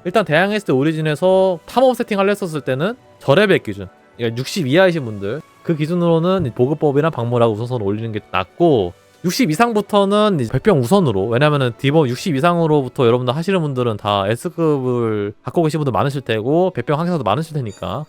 일단 대항했을 때 오리진에서 탐험 세팅하려 했었을 때는 저레벨 기준, 그러니까 60 이하이신 분들 그 기준으로는 보급법이나 박물하고 우선순위 올리는 게 낫고, 60 이상부터는 백병 우선으로, 왜냐면은 디버 60 이상으로부터 여러분들 하시는 분들은 다 S급을 갖고 계신 분들 많으실 테고 백병 항해사도 많으실 테니까,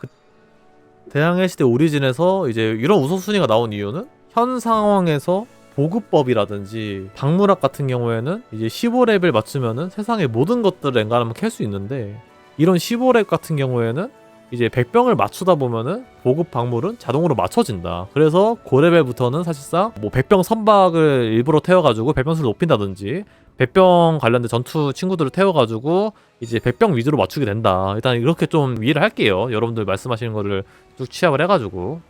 대항해시대 오리진에서 이제 이런 우선순위가 나온 이유는 현 상황에서 보급법이라든지 박물학 같은 경우에는 이제 15렙을 맞추면은 세상의 모든 것들을 엔간하면 캘 수 있는데, 이런 15렙 같은 경우에는 이제 백병을 맞추다 보면은 보급 박물은 자동으로 맞춰진다. 그래서 고레벨부터는 사실상 뭐 백병 선박을 일부러 태워가지고 백병수를 높인다든지, 백병 관련된 전투 친구들을 태워가지고 이제 백병 위주로 맞추게 된다. 일단 이렇게 좀 이해를 할게요. 여러분들 말씀하시는 거를 쭉 취합을 해가지고.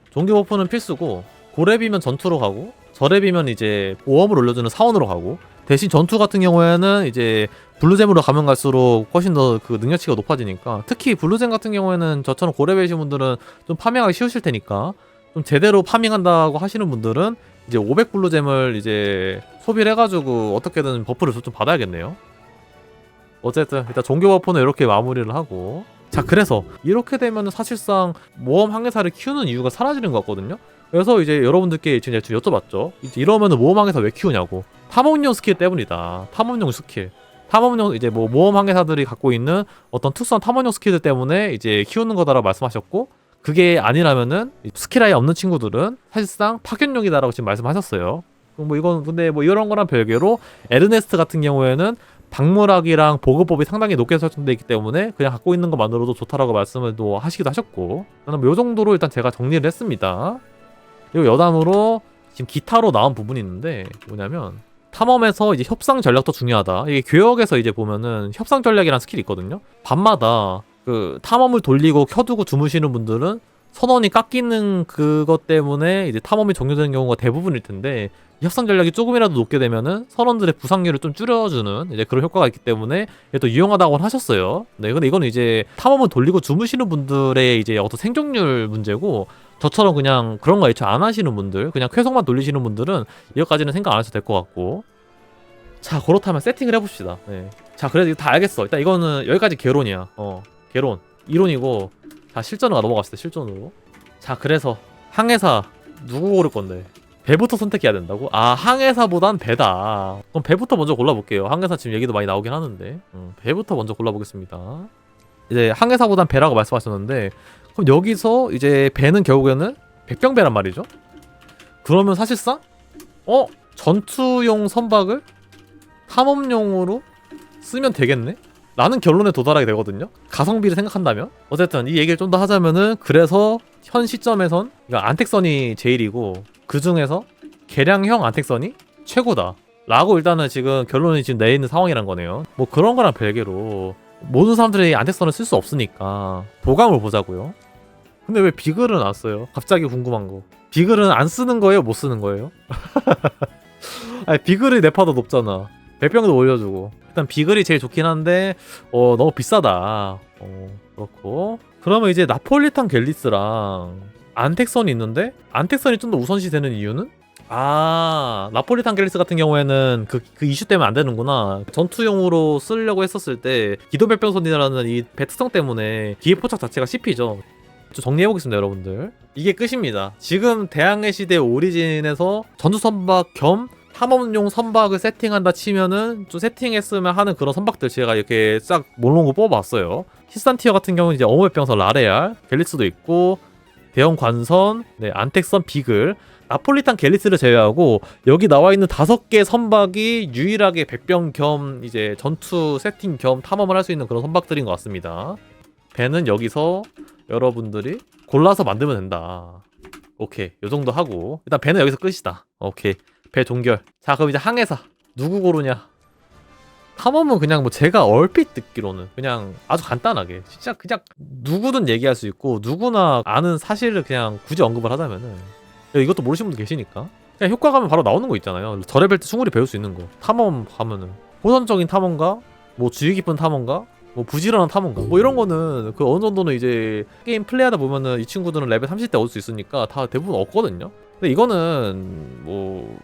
종교 버프는 필수고, 고렙이면 전투로 가고 저렙이면 이제 보험을 올려주는 사원으로 가고, 대신 전투 같은 경우에는 이제 블루잼으로 가면 갈수록 훨씬 더 그 능력치가 높아지니까, 특히 블루잼 같은 경우에는 저처럼 고레벨이신 분들은 좀 파밍하기 쉬우실 테니까, 좀 제대로 파밍한다고 하시는 분들은 이제 500 블루잼을 이제 소비를 해가지고 어떻게든 버프를 좀 받아야겠네요. 어쨌든 일단 종교 버프는 이렇게 마무리를 하고, 자, 그래서 이렇게 되면 사실상 모험 항해사를 키우는 이유가 사라지는 것 같거든요. 그래서 이제 여러분들께 제가 여쭤봤죠. 이제 이러면은 모험 항해사 왜 키우냐고. 탐험용 스킬 때문이다. 탐험용 스킬. 탐험용 이제 뭐 모험 항해사들이 갖고 있는 어떤 특수한 탐험용 스킬들 때문에 이제 키우는 거다라고 말씀하셨고, 그게 아니라면은 스킬 아예 없는 친구들은 사실상 파견용이다라고 지금 말씀하셨어요. 뭐 이건 근데 뭐 이런 거랑 별개로 에르네스트 같은 경우에는 박물학이랑 보급법이 상당히 높게 설정되어 있기 때문에 그냥 갖고 있는 것만으로도 좋다라고 말씀을 또 하시기도 하셨고, 저는 뭐 요 정도로 일단 제가 정리를 했습니다. 그리고 여담으로 지금 기타로 나온 부분이 있는데, 뭐냐면 탐험에서 이제 협상 전략도 중요하다. 이게 교역에서 이제 보면은 협상 전략이라는 스킬이 있거든요. 밤마다 그 탐험을 돌리고 켜두고 주무시는 분들은 선원이 깎이는 그것 때문에 이제 탐험이 종료되는 경우가 대부분일 텐데, 협상 전략이 조금이라도 높게 되면은 선원들의 부상률을 좀 줄여주는 이제 그런 효과가 있기 때문에 이게 또 유용하다고 하셨어요. 네, 근데 이거는 이제 탐험을 돌리고 주무시는 분들의 이제 어떤 생존율 문제고, 저처럼 그냥 그런 거 애초에 안 하시는 분들, 그냥 쾌속만 돌리시는 분들은 이것까지는 생각 안 하셔도 될 것 같고. 자, 그렇다면 세팅을 해봅시다. 네. 자, 그래도 이거 다 알겠어. 일단 이거는 여기까지 개론이야. 개론. 이론이고, 자, 실전으로 넘어갑시다. 실전으로. 자, 그래서 항해사 누구 고를 건데? 배부터 선택해야 된다고? 아, 항해사보단 배다. 그럼 배부터 먼저 골라볼게요. 항해사 지금 얘기도 많이 나오긴 하는데, 배부터 먼저 골라보겠습니다. 이제 항해사보단 배라고 말씀하셨는데, 그럼 여기서 이제 배는 결국에는 백병배란 말이죠. 그러면 사실상 전투용 선박을 탐험용으로 쓰면 되겠네? 라는 결론에 도달하게 되거든요. 가성비를 생각한다면. 어쨌든 이 얘기를 좀 더 하자면은, 그래서 현 시점에선 그러니까 안택선이 제일이고, 그 중에서 개량형 안택선이 최고다 라고 일단은 지금 결론이 지금 내있는 상황이란 거네요. 뭐 그런 거랑 별개로 모든 사람들이 안택선을 쓸 수 없으니까 도감을 보자고요. 근데 왜 비글은 안 써요? 갑자기 궁금한 거. 비글은 안 쓰는 거예요? 못 쓰는 거예요? 아니, 비글이 내파도 높잖아. 배병도 올려주고. 일단 비글이 제일 좋긴 한데 너무 비싸다. 그렇고, 그러면 이제 나폴리탄 갤리스랑 안택선이 있는데, 안택선이 좀 더 우선시 되는 이유는, 나폴리탄 갤리스 같은 경우에는 그 이슈 때문에 안 되는구나. 전투용으로 쓰려고 했었을 때 기도백병선이라는 이 배 특성 때문에 기계 포착 자체가 씹히죠. 좀 정리해보겠습니다, 여러분들. 이게 끝입니다. 지금 대항해 시대 오리진에서 전투 선박 겸 탐험용 선박을 세팅한다 치면은, 좀 세팅했으면 하는 그런 선박들 제가 이렇게 싹 몰롱고 뽑아봤어요. 히스탄 티어 같은 경우는 이제 어무백병선 라레알, 갤리스도 있고, 대형 관선, 네, 안택선, 비글, 나폴리탄 갤리스를 제외하고 여기 나와 있는 5개 선박이 유일하게 백병 겸 이제 전투 세팅 겸 탐험을 할 수 있는 그런 선박들인 것 같습니다. 배는 여기서 여러분들이 골라서 만들면 된다. 오케이, 요 정도 하고 일단 배는 여기서 끝이다. 오케이, 배 종결. 자, 그럼 이제 항해사 누구 고르냐? 탐험은 그냥 뭐 제가 얼핏 듣기로는 그냥 아주 간단하게 진짜 그냥 누구든 얘기할 수 있고, 누구나 아는 사실을 그냥 굳이 언급을 하자면은, 이것도 모르시는 분도 계시니까 그냥 효과 가면 바로 나오는 거 있잖아요. 저레벨 때 충분히 배울 수 있는 거. 탐험 가면은 호전적인 탐험가, 뭐 주의 깊은 탐험가, 뭐 부지런한 탐험가, 뭐 이런 거는 그 어느 정도는 이제 게임 플레이하다 보면은 이 친구들은 레벨 30대 얻을 수 있으니까 다 대부분 얻거든요. 근데 이거는 뭐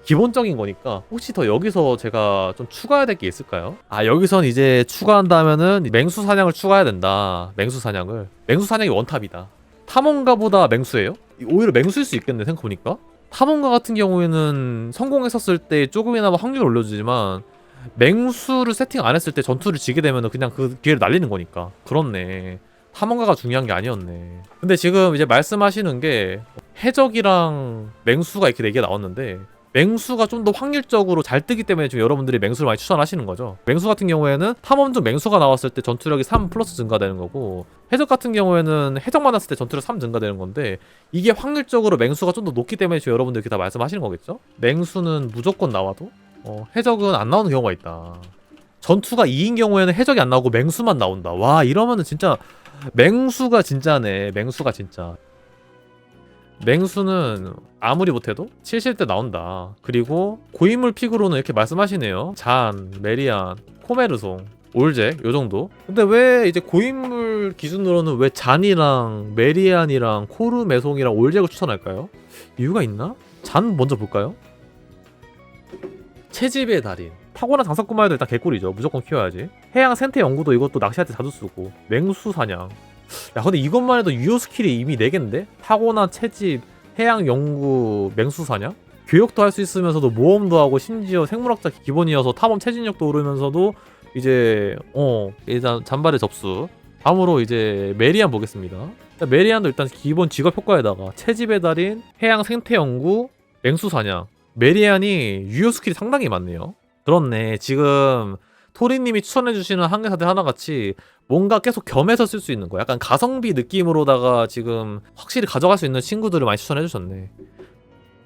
기본적인 거니까 혹시 더 여기서 제가 좀 추가해야 될 게 있을까요? 아, 여기선 이제 추가한다면은 맹수 사냥을 추가해야 된다. 맹수 사냥을. 맹수 사냥이 원탑이다. 탐험가보다 맹수예요? 오히려 맹수일 수 있겠네 생각해보니까. 탐험가 같은 경우에는 성공했었을 때 조금이나마 확률을 올려주지만 맹수를 세팅 안 했을 때 전투를 지게 되면 그냥 그 기회를 날리는 거니까. 그렇네. 탐험가가 중요한 게 아니었네. 근데 지금 이제 말씀하시는 게 해적이랑 맹수가 이렇게 4개 나왔는데 맹수가 좀 더 확률적으로 잘 뜨기 때문에 지금 여러분들이 맹수를 많이 추천하시는 거죠. 맹수 같은 경우에는 탐험 중 맹수가 나왔을 때 전투력이 3 플러스 증가되는 거고, 해적 같은 경우에는 해적 만났을 때 전투력 3 증가되는 건데, 이게 확률적으로 맹수가 좀 더 높기 때문에 지금 여러분들 이렇게 다 말씀하시는 거겠죠? 맹수는 무조건 나와도 해적은 안 나오는 경우가 있다. 전투가 2인 경우에는 해적이 안 나오고 맹수만 나온다. 와, 이러면은 진짜 맹수가 진짜네. 맹수가 진짜. 맹수는 아무리 못해도 7실 때 나온다. 그리고 고인물 픽으로는 이렇게 말씀하시네요. 잔, 메리안, 코메르송, 올잭 요정도. 근데 왜 이제 고인물 기준으로는 왜 잔이랑 메리안이랑 코르메송이랑 올잭을 추천할까요? 이유가 있나? 잔 먼저 볼까요? 채집의 달인. 타고난 장사꾼만 해도 일단 개꿀이죠. 무조건 키워야지. 해양 생태 연구도 이것도 낚시할 때 자주 쓰고. 맹수 사냥. 야, 근데 이것만 해도 유효 스킬이 이미 4개인데? 타고난 채집, 해양 연구, 맹수 사냥? 교육도 할 수 있으면서도 모험도 하고 심지어 생물학자 기본이어서 탐험 채진력도 오르면서도 이제 일단 잔발의 접수. 다음으로 이제 메리안 보겠습니다. 메리안도 일단 기본 직업 효과에다가 채집의 달인, 해양 생태 연구, 맹수 사냥. 메리안이 유효 스킬이 상당히 많네요. 그렇네. 지금 토리님이 추천해주시는 항해사들 하나같이 뭔가 계속 겸해서 쓸 수 있는 거, 약간 가성비 느낌으로다가 지금 확실히 가져갈 수 있는 친구들을 많이 추천해주셨네.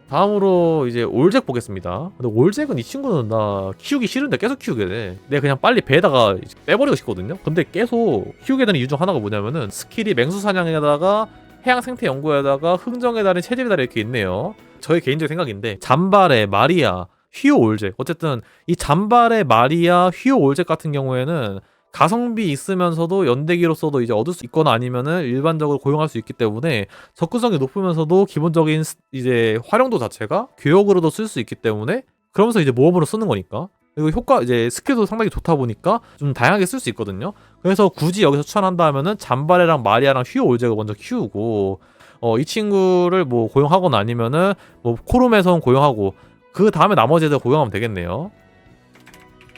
다음으로 이제 올잭 보겠습니다. 근데 올잭은 이 친구는 나 키우기 싫은데 계속 키우게 돼. 내가 그냥 빨리 배에다가 빼버리고 싶거든요. 근데 계속 키우게 되는 이유 중 하나가 뭐냐면은 스킬이 맹수 사냥에다가 해양 생태 연구에다가 흥정의 달인, 채집의 달인 이렇게 있네요. 저의 개인적인 생각인데 잔발의 마리아, 휘오 올잭, 어쨌든 이 잔발의 마리아, 휘오 올잭 같은 경우에는 가성비 있으면서도 연대기로서도 이제 얻을 수 있거나 아니면은 일반적으로 고용할 수 있기 때문에 접근성이 높으면서도 기본적인 이제 활용도 자체가 교역으로도 쓸 수 있기 때문에, 그러면서 이제 모험으로 쓰는 거니까, 그리고 효과 이제 스킬도 상당히 좋다 보니까 좀 다양하게 쓸 수 있거든요. 그래서 굳이 여기서 추천한다 하면은 잔바레랑 마리아랑 휘오 올잭을 먼저 키우고, 이 친구를 뭐 고용하거나 아니면은 뭐 코르메선 고용하고 그 다음에 나머지 애들 고용하면 되겠네요.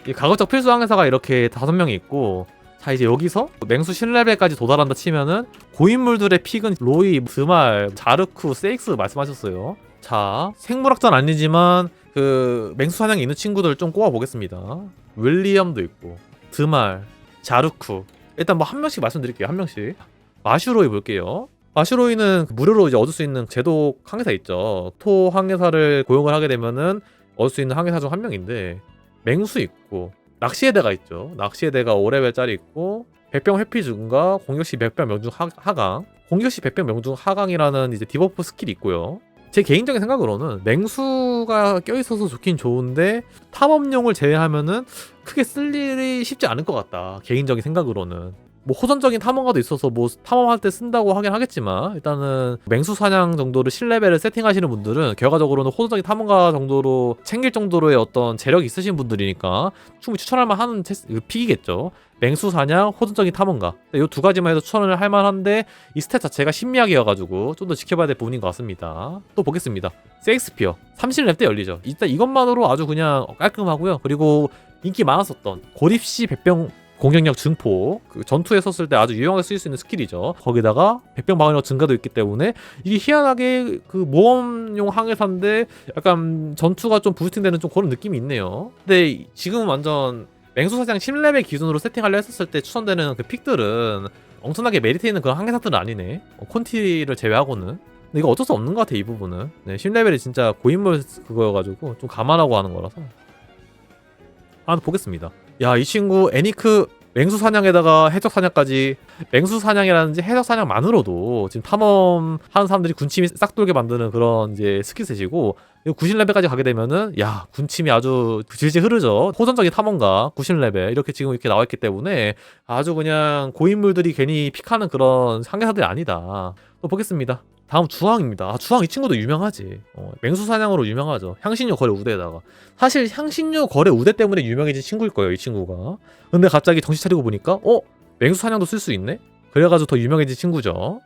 이 가급적 필수 항해사가 이렇게 5명이 있고, 자 이제 여기서 맹수 10레벨까지 도달한다 치면은 고인물들의 픽은 로이, 드말, 자르쿠, 세익스 말씀하셨어요. 자 생물학자는 아니지만 그 맹수 사냥에 있는 친구들 좀 꼽아 보겠습니다. 윌리엄도 있고 드말, 자르쿠. 일단 뭐 한 명씩 말씀드릴게요. 한 명씩. 마슈로이 볼게요. 마슈로이는 무료로 이제 얻을 수 있는 제독 항해사 있죠. 토 항해사를 고용을 하게 되면은 얻을 수 있는 항해사 중 한 명인데, 맹수 있고 낚시의 대가 있죠. 낚시의 대가 5레벨짜리 있고, 백병 회피 증가, 공격시 백병 명중 하강, 공격시 백병 명중 하강이라는 이제 디버프 스킬이 있고요. 제 개인적인 생각으로는 맹수가 껴있어서 좋긴 좋은데 탐험용을 제외하면은 크게 쓸 일이 쉽지 않을 것 같다. 개인적인 생각으로는. 뭐 호전적인 탐험가도 있어서 뭐 탐험할 때 쓴다고 하긴 하겠지만, 일단은 맹수 사냥 정도를 10레벨을 세팅하시는 분들은 결과적으로는 호전적인 탐험가 정도로 챙길 정도로의 어떤 재력이 있으신 분들이니까 충분히 추천할 만한 픽이겠죠. 맹수 사냥, 호전적인 탐험가, 이 2가지만 해도 추천을 할 만한데 이 스탯 자체가 신미하게여가지고 좀 더 지켜봐야 될 부분인 것 같습니다. 또 보겠습니다. 세익스피어 30렙 때 열리죠. 일단 이것만으로 아주 그냥 깔끔하고요. 그리고 인기 많았었던 고립시 백병 공격력 증폭, 그 전투에 썼을 때 아주 유용하게 쓰일 수 있는 스킬이죠. 거기다가 백병 방어력 증가도 있기 때문에 이게 희한하게 그 모험용 항해사인데 약간 전투가 좀 부스팅되는 좀 그런 느낌이 있네요. 근데 지금은 완전 맹수사장 10레벨 기준으로 세팅하려 했었을 때 추천되는 그 픽들은 엄청나게 메리트 있는 그런 항해사들은 아니네. 콘티를 제외하고는. 근데 이거 어쩔 수 없는 것 같아, 이 부분은. 네, 10레벨이 진짜 고인물 그거여가지고 좀 감안하고 하는 거라서. 하나 보겠습니다. 야, 이 친구 애니크 맹수 사냥에다가 해적 사냥까지. 맹수 사냥이라든지 해적 사냥만으로도 지금 탐험하는 사람들이 군침이 싹 돌게 만드는 그런 이제 스킬셋이고, 90레벨까지 가게 되면은 야, 군침이 아주 질질 흐르죠. 호전적인 탐험가 90레벨 이렇게 지금 이렇게 나와있기 때문에 아주 그냥 고인물들이 괜히 픽하는 그런 상계사들이 아니다. 또 보겠습니다. 다음 주황입니다. 주황 이 친구도 유명하지. 맹수 사냥으로 유명하죠. 향신료 거래 우대에다가. 사실 향신료 거래 우대 때문에 유명해진 친구일 거예요, 이 친구가. 근데 갑자기 정신 차리고 보니까 맹수 사냥도 쓸 수 있네? 그래가지고 더 유명해진 친구죠.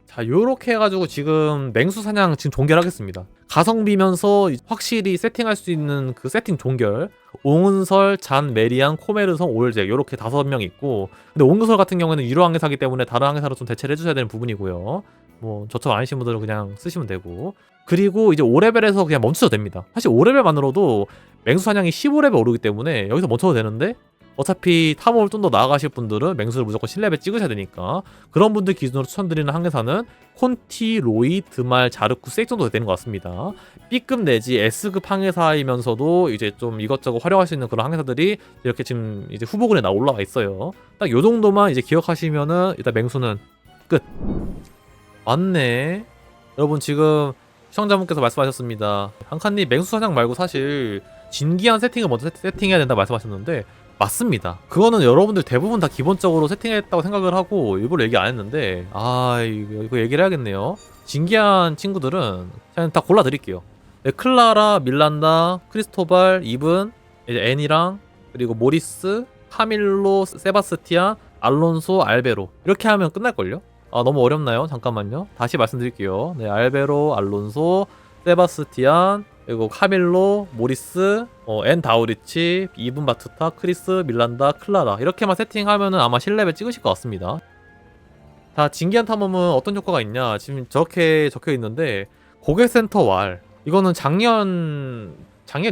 자, 요렇게 해가지고 지금 맹수 사냥 지금 종결하겠습니다. 가성비면서 확실히 세팅할 수 있는 그 세팅 종결. 옹은설, 잔, 메리안, 코메르성, 올잭 요렇게 5명 있고, 근데 옹은설 같은 경우에는 유료 항해사기 때문에 다른 항해사로 좀 대체를 해주셔야 되는 부분이고요. 뭐 저처럼 아니신 분들은 그냥 쓰시면 되고, 그리고 이제 5레벨에서 그냥 멈춰도 됩니다. 사실 5레벨만으로도 맹수 사냥이 15레벨 오르기 때문에 여기서 멈춰도 되는데, 어차피 탐험을 좀 더 나아가실 분들은 맹수를 무조건 10레벨 찍으셔야 되니까 그런 분들 기준으로 추천드리는 항해사는 콘티, 로이, 드말, 자르쿠, 섹 정도 되는 것 같습니다. B급 내지 S급 항해사이면서도 이제 좀 이것저것 활용할 수 있는 그런 항해사들이 이렇게 지금 이제 후보군에 올라와 있어요. 딱 요 정도만 이제 기억하시면은 일단 맹수는 끝. 맞네. 여러분 지금 시청자분께서 말씀하셨습니다. 한칸님 맹수 사냥 말고 사실 진기한 세팅을 먼저 세팅해야 된다 말씀하셨는데 맞습니다. 그거는 여러분들 대부분 다 기본적으로 세팅했다고 생각을 하고 일부러 얘기 안 했는데 이거 얘기를 해야겠네요. 진기한 친구들은 그냥 다 골라드릴게요. 네, 클라라, 밀란다, 크리스토발, 이븐, 이제 애니랑 그리고 모리스, 카밀로, 세바스티안, 알론소, 알베로 이렇게 하면 끝날걸요? 너무 어렵나요? 잠깐만요. 다시 말씀드릴게요. 네, 알베로, 알론소, 세바스티안, 그리고 카밀로, 모리스, 앤 다우리치, 이븐 바투타, 크리스, 밀란다, 클라라 이렇게만 세팅하면은 아마 10레벨 찍으실 것 같습니다. 자, 진기한 탐험은 어떤 효과가 있냐? 지금 저렇게 적혀 있는데 고객센터 왈 이거는 작년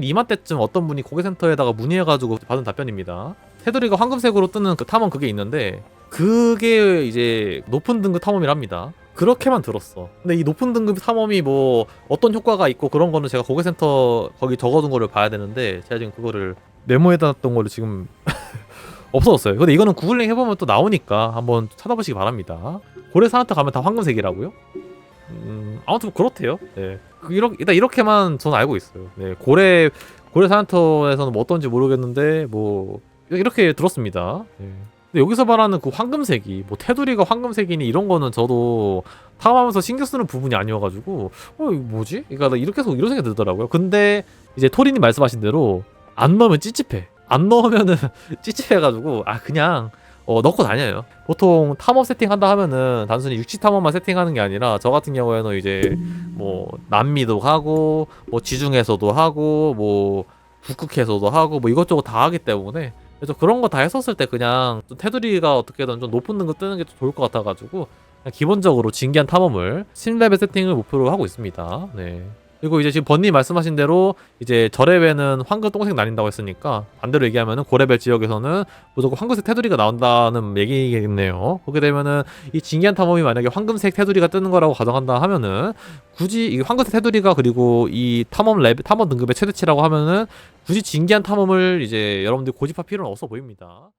이맘때쯤 어떤 분이 고객센터에다가 문의해가지고 받은 답변입니다. 테두리가 황금색으로 뜨는 그 탐험 그게 있는데 그게 이제 높은 등급 탐험이랍니다. 그렇게만 들었어. 근데 이 높은 등급 탐험이 뭐 어떤 효과가 있고 그런 거는 제가 고객센터 거기 적어둔 거를 봐야 되는데 제가 지금 그거를 메모해다 놨던 거를 지금 없어졌어요. 근데 이거는 구글링 해보면 또 나오니까 한번 찾아보시기 바랍니다. 고래사한테 가면 다 황금색이라고요? 아무튼 그렇대요. 네. 일단 이렇게만 저는 알고 있어요. 네. 고래사한테에서는 뭐 어떤지 모르겠는데 뭐 이렇게 들었습니다. 네. 근데 여기서 말하는 그 황금색이 뭐 테두리가 황금색이니 이런 거는 저도 탐험하면서 신경 쓰는 부분이 아니어가지고 이거 뭐지? 그러니까 이렇게 해서 이런 생각이 들더라고요. 근데 이제 토리님 말씀하신 대로 안 넣으면 찝찝해. 안 넣으면은 찝찝해가지고 그냥 넣고 다녀요. 보통 탐험 세팅한다 하면은 단순히 육지 탐험만 세팅하는 게 아니라 저 같은 경우에는 이제 뭐 남미도 하고 뭐 지중해에서도 하고 뭐 북극해서도 하고 뭐 이것저것 다 하기 때문에 그래서 그런 거 다 했었을 때 그냥 좀 테두리가 어떻게든 좀 높은 등급 뜨는 게 좀 좋을 것 같아가지고 그냥 기본적으로 진기한 탐험을 10레벨 세팅을 목표로 하고 있습니다. 네. 그리고 이제 지금 번님 말씀하신 대로 이제 저레벨은 황금 똥색 나뉜다고 했으니까 반대로 얘기하면은 고레벨 지역에서는 무조건 황금색 테두리가 나온다는 얘기겠네요. 그렇게 되면은 이 진기한 탐험이 만약에 황금색 테두리가 뜨는 거라고 가정한다 하면은 굳이 이 황금색 테두리가 그리고 이 탐험 등급의 최대치라고 하면은 굳이 진기한 탐험을 이제 여러분들이 고집할 필요는 없어 보입니다.